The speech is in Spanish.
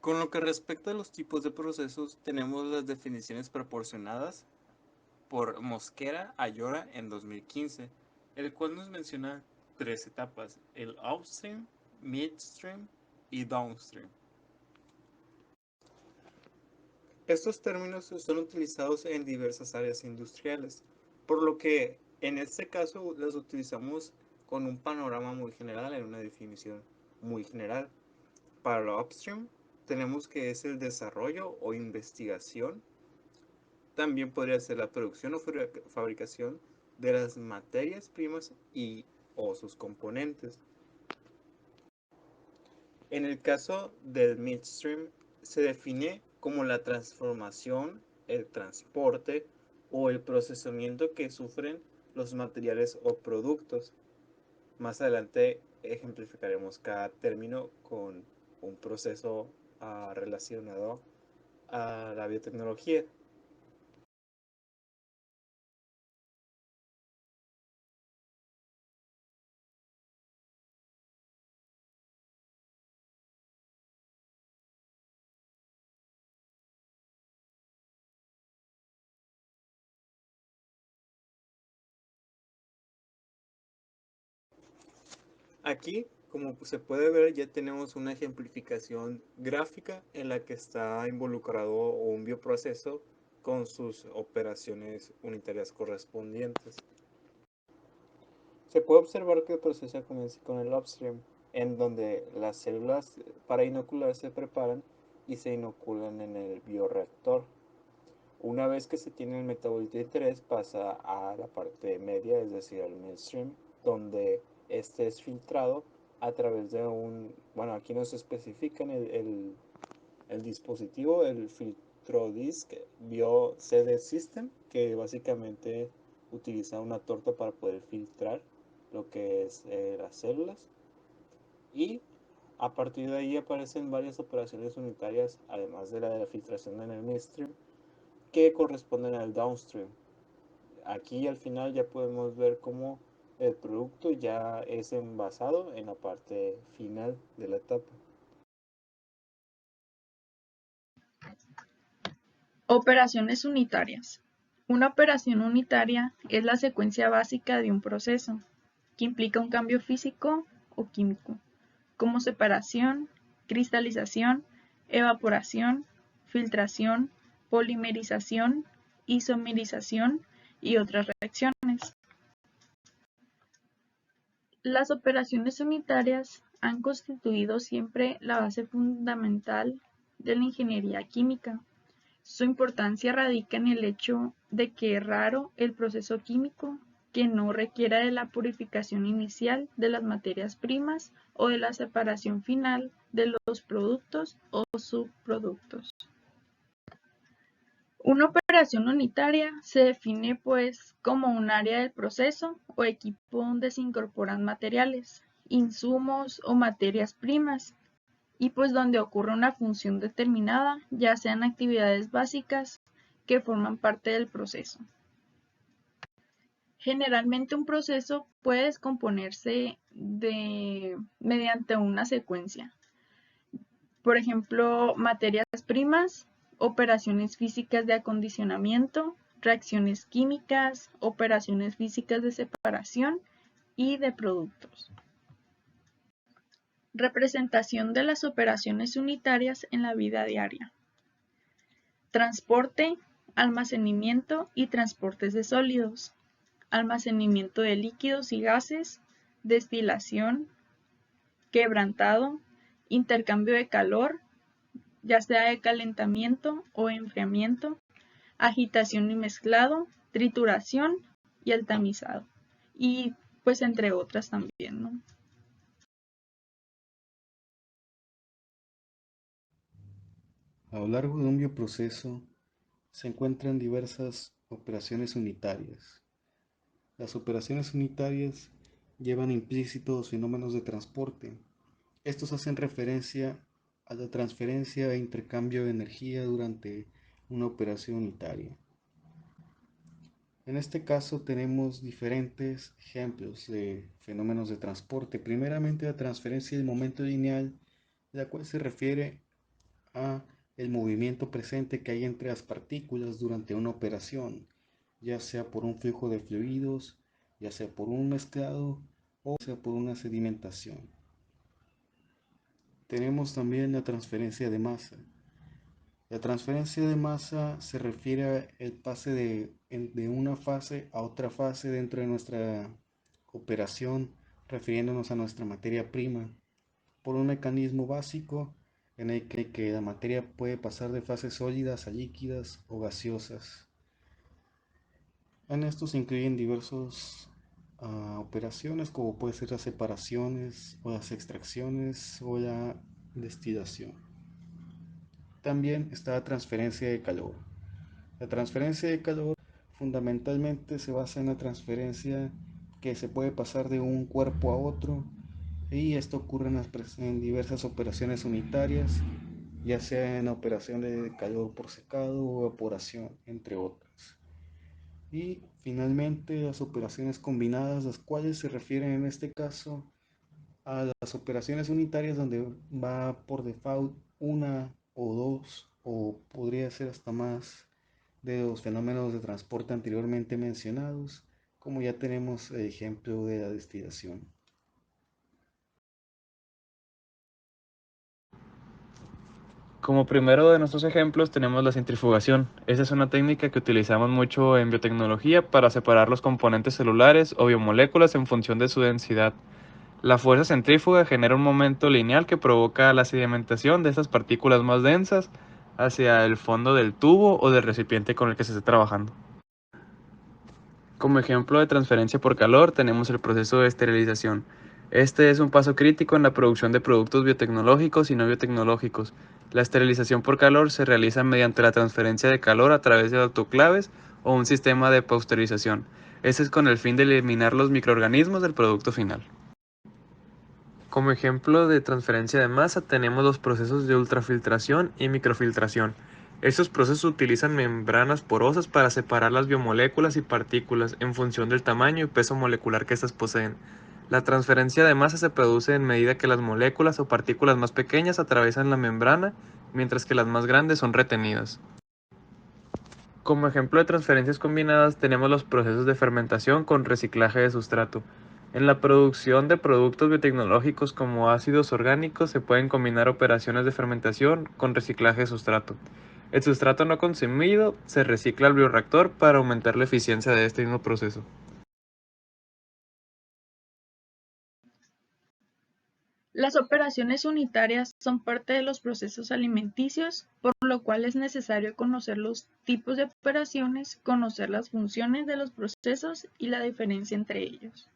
Con lo que respecta a los tipos de procesos, tenemos las definiciones proporcionadas por Mosquera Ayora en 2015, el cual nos menciona tres etapas: el upstream, midstream y downstream. Estos términos son utilizados en diversas áreas industriales, por lo que en este caso los utilizamos con un panorama muy general, en una definición muy general. Para el upstream tenemos que es el desarrollo o investigación. También podría ser la producción o fabricación de las materias primas y o sus componentes. En el caso del midstream se define como la transformación, el transporte o el procesamiento que sufren los materiales o productos. Más adelante ejemplificaremos cada término con un proceso relacionado a la biotecnología. Aquí, como se puede ver, ya tenemos una ejemplificación gráfica en la que está involucrado un bioproceso con sus operaciones unitarias correspondientes. Se puede observar que el proceso comienza con el upstream, en donde las células para inocular se preparan y se inoculan en el bioreactor. Una vez que se tiene el metabolito de interés, pasa a la parte media, es decir, al midstream, donde este es filtrado a través de bueno, aquí nos especifican el dispositivo, el FiltroDisc BioCD System, que básicamente utiliza una torta para poder filtrar lo que es las células. Y a partir de ahí aparecen varias operaciones unitarias, además de la filtración en el midstream, que corresponden al downstream. Aquí al final ya podemos ver cómo el producto ya es envasado en la parte final de la etapa. Operaciones unitarias. Una operación unitaria es la secuencia básica de un proceso, que implica un cambio físico o químico, como separación, cristalización, evaporación, filtración, polimerización, isomerización y otras reacciones. Las operaciones unitarias han constituido siempre la base fundamental de la ingeniería química. Su importancia radica en el hecho de que es raro el proceso químico que no requiera de la purificación inicial de las materias primas o de la separación final de los productos o subproductos. Una operación unitaria se define pues como un área del proceso o equipo donde se incorporan materiales, insumos o materias primas y pues donde ocurre una función determinada, ya sean actividades básicas que forman parte del proceso. Generalmente un proceso puede descomponerse mediante una secuencia. Por ejemplo, materias primas, operaciones físicas de acondicionamiento, reacciones químicas, operaciones físicas de separación y de productos. Representación de las operaciones unitarias en la vida diaria. Transporte, almacenamiento y transportes de sólidos. Almacenamiento de líquidos y gases, destilación, quebrantado, intercambio de calor, ya sea de calentamiento o enfriamiento, agitación y mezclado, trituración y el tamizado. Y pues entre otras también, ¿no? A lo largo de un bioproceso se encuentran diversas operaciones unitarias. Las operaciones unitarias llevan implícitos fenómenos de transporte. Estos hacen referencia a la transferencia e intercambio de energía durante una operación unitaria. En este caso tenemos diferentes ejemplos de fenómenos de transporte. Primeramente, la transferencia del momento lineal, la cual se refiere a el movimiento presente que hay entre las partículas durante una operación, ya sea por un flujo de fluidos, ya sea por un mezclado o sea por una sedimentación. Tenemos también la transferencia de masa. La transferencia de masa se refiere al pase de una fase a otra fase dentro de nuestra operación, refiriéndonos a nuestra materia prima, por un mecanismo básico en el que la materia puede pasar de fases sólidas a líquidas o gaseosas. En esto se incluyen diversas operaciones como puede ser las separaciones o las extracciones o la destilación. También está la transferencia de calor. La transferencia de calor fundamentalmente se basa en la transferencia que se puede pasar de un cuerpo a otro, y esto ocurre en diversas operaciones unitarias, ya sea en la operación de calor por secado o evaporación, entre otras. Y finalmente las operaciones combinadas, las cuales se refieren en este caso a las operaciones unitarias donde va por default una o dos o podría ser hasta más de los fenómenos de transporte anteriormente mencionados, como ya tenemos el ejemplo de la destilación. Como primero de nuestros ejemplos tenemos la centrifugación. Esta es una técnica que utilizamos mucho en biotecnología para separar los componentes celulares o biomoléculas en función de su densidad. La fuerza centrífuga genera un momento lineal que provoca la sedimentación de estas partículas más densas hacia el fondo del tubo o del recipiente con el que se esté trabajando. Como ejemplo de transferencia por calor tenemos el proceso de esterilización. Este es un paso crítico en la producción de productos biotecnológicos y no biotecnológicos. La esterilización por calor se realiza mediante la transferencia de calor a través de autoclaves o un sistema de pasteurización. Este es con el fin de eliminar los microorganismos del producto final. Como ejemplo de transferencia de masa tenemos los procesos de ultrafiltración y microfiltración. Estos procesos utilizan membranas porosas para separar las biomoléculas y partículas en función del tamaño y peso molecular que éstas poseen. La transferencia de masa se produce en medida que las moléculas o partículas más pequeñas atraviesan la membrana, mientras que las más grandes son retenidas. Como ejemplo de transferencias combinadas tenemos los procesos de fermentación con reciclaje de sustrato. En la producción de productos biotecnológicos como ácidos orgánicos se pueden combinar operaciones de fermentación con reciclaje de sustrato. El sustrato no consumido se recicla al bioreactor para aumentar la eficiencia de este mismo proceso. Las operaciones unitarias son parte de los procesos alimenticios, por lo cual es necesario conocer los tipos de operaciones, conocer las funciones de los procesos y la diferencia entre ellos.